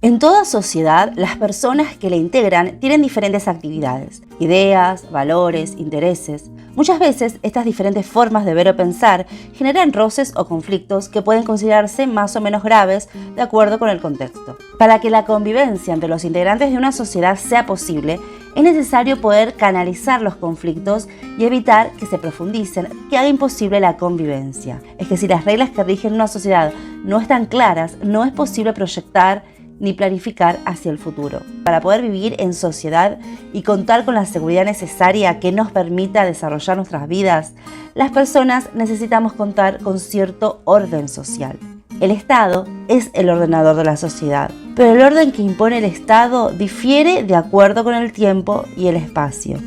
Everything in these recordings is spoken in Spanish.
En toda sociedad, las personas que la integran tienen diferentes actividades, ideas, valores, intereses. Muchas veces, estas diferentes formas de ver o pensar generan roces o conflictos que pueden considerarse más o menos graves de acuerdo con el contexto. Para que la convivencia entre los integrantes de una sociedad sea posible, es necesario poder canalizar los conflictos y evitar que se profundicen, que haga imposible la convivencia. Es que si las reglas que rigen una sociedad no están claras, no es posible proyectar ni planificar hacia el futuro. Para poder vivir en sociedad y contar con la seguridad necesaria que nos permita desarrollar nuestras vidas, las personas necesitamos contar con cierto orden social. El Estado es el ordenador de la sociedad, pero el orden que impone el Estado difiere de acuerdo con el tiempo y el espacio.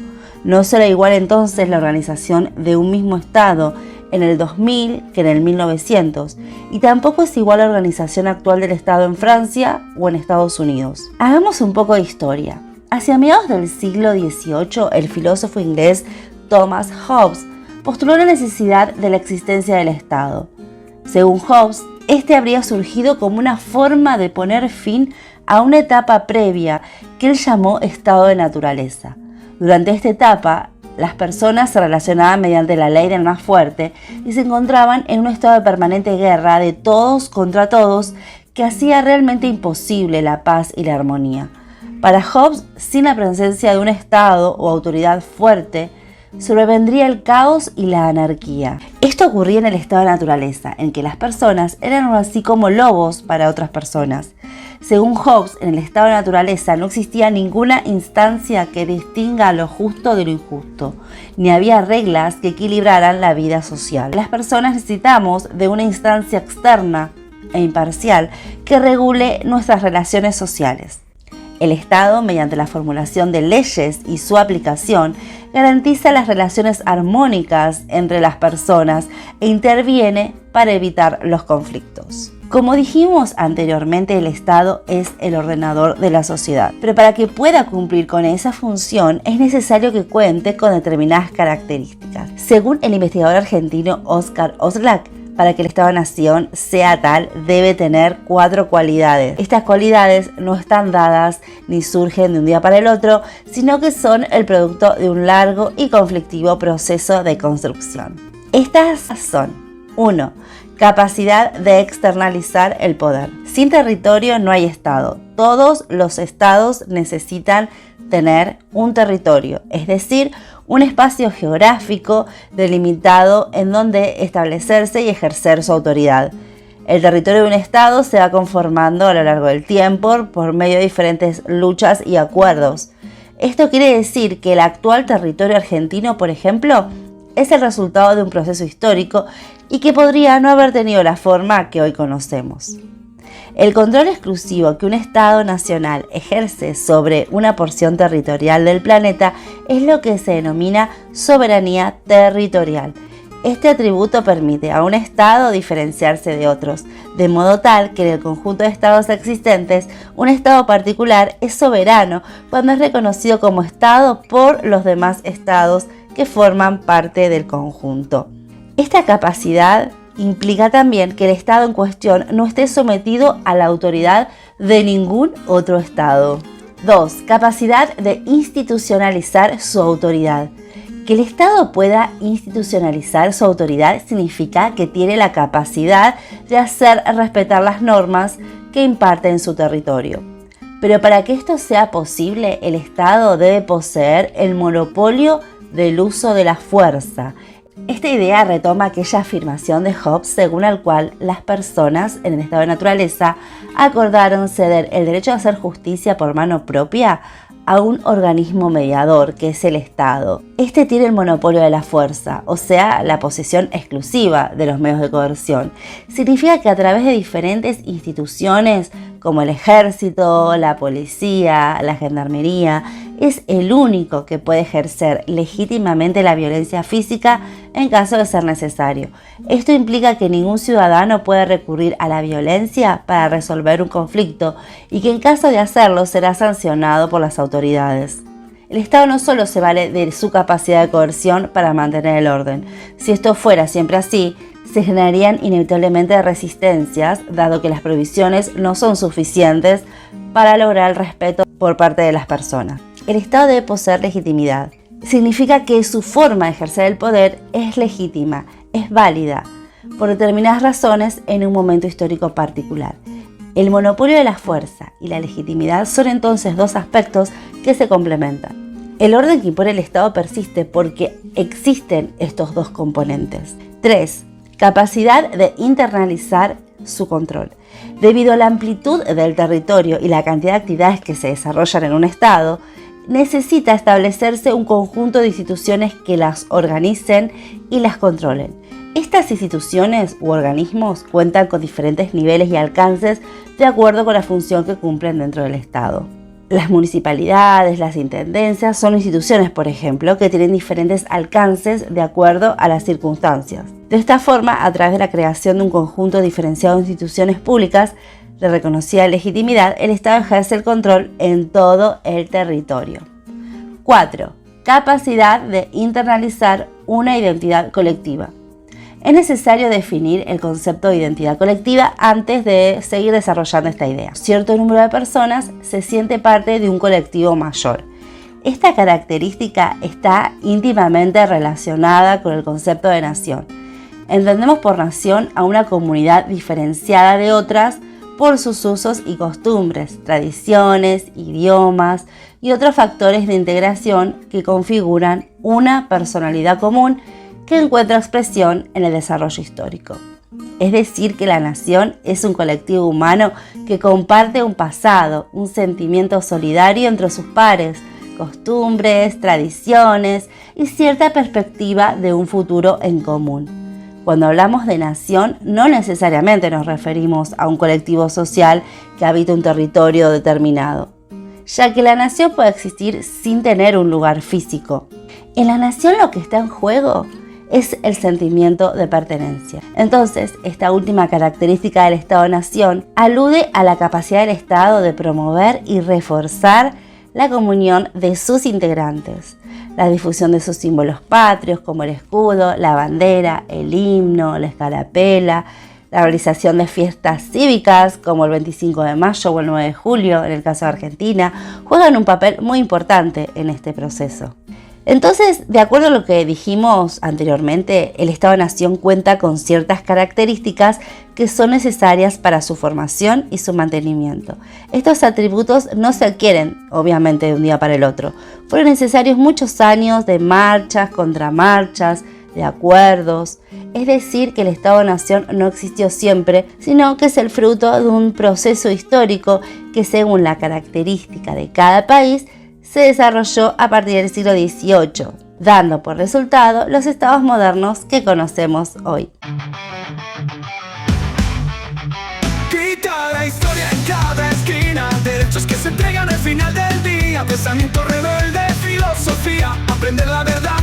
No será igual entonces la organización de un mismo Estado en el 2000 que en el 1900, y tampoco es igual la organización actual del Estado en Francia o en Estados Unidos. Hagamos un poco de historia. Hacia mediados del siglo XVIII, el filósofo inglés Thomas Hobbes postuló la necesidad de la existencia del Estado. Según Hobbes, este habría surgido como una forma de poner fin a una etapa previa que él llamó estado de naturaleza. Durante esta etapa, las personas se relacionaban mediante la ley del más fuerte y se encontraban en un estado de permanente guerra de todos contra todos que hacía realmente imposible la paz y la armonía. Para Hobbes, sin la presencia de un Estado o autoridad fuerte, sobrevendría el caos y la anarquía. Esto ocurría en el estado de naturaleza, en que las personas eran así como lobos para otras personas. Según Hobbes, en el estado de naturaleza no existía ninguna instancia que distinga lo justo de lo injusto, ni había reglas que equilibraran la vida social. Las personas necesitamos de una instancia externa e imparcial que regule nuestras relaciones sociales. El Estado, mediante la formulación de leyes y su aplicación, garantiza las relaciones armónicas entre las personas e interviene para evitar los conflictos. Como dijimos anteriormente, el Estado es el ordenador de la sociedad, pero para que pueda cumplir con esa función es necesario que cuente con determinadas características. Según el investigador argentino Oscar Oslak, para que el Estado-Nación sea tal, debe tener 4 cualidades. Estas cualidades no están dadas ni surgen de un día para el otro, sino que son el producto de un largo y conflictivo proceso de construcción. Estas son: 1. Capacidad de externalizar el poder. Sin territorio no hay Estado. Todos los Estados necesitan tener un territorio, es decir, un espacio geográfico delimitado en donde establecerse y ejercer su autoridad. El territorio de un Estado se va conformando a lo largo del tiempo por medio de diferentes luchas y acuerdos. Esto quiere decir que el actual territorio argentino, por ejemplo, es el resultado de un proceso histórico y que podría no haber tenido la forma que hoy conocemos. El control exclusivo que un Estado nacional ejerce sobre una porción territorial del planeta es lo que se denomina soberanía territorial. Este atributo permite a un Estado diferenciarse de otros, de modo tal que en el conjunto de Estados existentes, un Estado particular es soberano cuando es reconocido como Estado por los demás Estados que forman parte del conjunto. Esta capacidad implica también que el Estado en cuestión no esté sometido a la autoridad de ningún otro Estado. 2. Capacidad de institucionalizar su autoridad. Que el Estado pueda institucionalizar su autoridad significa que tiene la capacidad de hacer respetar las normas que imparte en su territorio. Pero para que esto sea posible, el Estado debe poseer el monopolio del uso de la fuerza. Esta idea retoma aquella afirmación de Hobbes según la cual las personas en el estado de naturaleza acordaron ceder el derecho a hacer justicia por mano propia a un organismo mediador, que es el Estado. Este tiene el monopolio de la fuerza, o sea, la posesión exclusiva de los medios de coerción. Significa que a través de diferentes instituciones como el ejército, la policía, la gendarmería, es el único que puede ejercer legítimamente la violencia física en caso de ser necesario. Esto implica que ningún ciudadano puede recurrir a la violencia para resolver un conflicto y que en caso de hacerlo será sancionado por las autoridades. El Estado no solo se vale de su capacidad de coerción para mantener el orden. Si esto fuera siempre así, se generarían inevitablemente resistencias, dado que las prohibiciones no son suficientes para lograr el respeto por parte de las personas. El Estado debe poseer legitimidad. Significa que su forma de ejercer el poder es legítima, es válida, por determinadas razones en un momento histórico particular. El monopolio de la fuerza y la legitimidad son entonces dos aspectos que se complementan. El orden que impone el Estado persiste porque existen estos dos componentes. 3. Capacidad de internalizar su control. Debido a la amplitud del territorio y la cantidad de actividades que se desarrollan en un Estado, necesita establecerse un conjunto de instituciones que las organicen y las controlen. Estas instituciones u organismos cuentan con diferentes niveles y alcances de acuerdo con la función que cumplen dentro del Estado. Las municipalidades, las intendencias son instituciones, por ejemplo, que tienen diferentes alcances de acuerdo a las circunstancias. De esta forma, a través de la creación de un conjunto diferenciado de instituciones públicas de reconocida legitimidad, el Estado ejerce el control en todo el territorio. 4. Capacidad de internalizar una identidad colectiva. Es necesario definir el concepto de identidad colectiva antes de seguir desarrollando esta idea. Cierto número de personas se siente parte de un colectivo mayor. Esta característica está íntimamente relacionada con el concepto de nación. Entendemos por nación a una comunidad diferenciada de otras por sus usos y costumbres, tradiciones, idiomas y otros factores de integración que configuran una personalidad común que encuentra expresión en el desarrollo histórico. Es decir, que la nación es un colectivo humano que comparte un pasado, un sentimiento solidario entre sus pares, costumbres, tradiciones y cierta perspectiva de un futuro en común. Cuando hablamos de nación, no necesariamente nos referimos a un colectivo social que habita un territorio determinado, ya que la nación puede existir sin tener un lugar físico. En la nación lo que está en juego es el sentimiento de pertenencia. Entonces, esta última característica del Estado-Nación alude a la capacidad del Estado de promover y reforzar la comunión de sus integrantes, la difusión de sus símbolos patrios como el escudo, la bandera, el himno, la escarapela, la realización de fiestas cívicas como el 25 de mayo o el 9 de julio, en el caso de Argentina, juegan un papel muy importante en este proceso. Entonces, de acuerdo a lo que dijimos anteriormente, el Estado-Nación cuenta con ciertas características que son necesarias para su formación y su mantenimiento. Estos atributos no se adquieren, obviamente, de un día para el otro. Fueron necesarios muchos años de marchas, contramarchas, de acuerdos. Es decir, que el Estado-Nación no existió siempre, sino que es el fruto de un proceso histórico que, según la característica de cada país, se desarrolló a partir del siglo XVIII, dando por resultado los estados modernos que conocemos hoy. Grita la historia en cada esquina, derechos que se entregan al final del día, pensamiento rebelde, filosofía, aprender la verdad.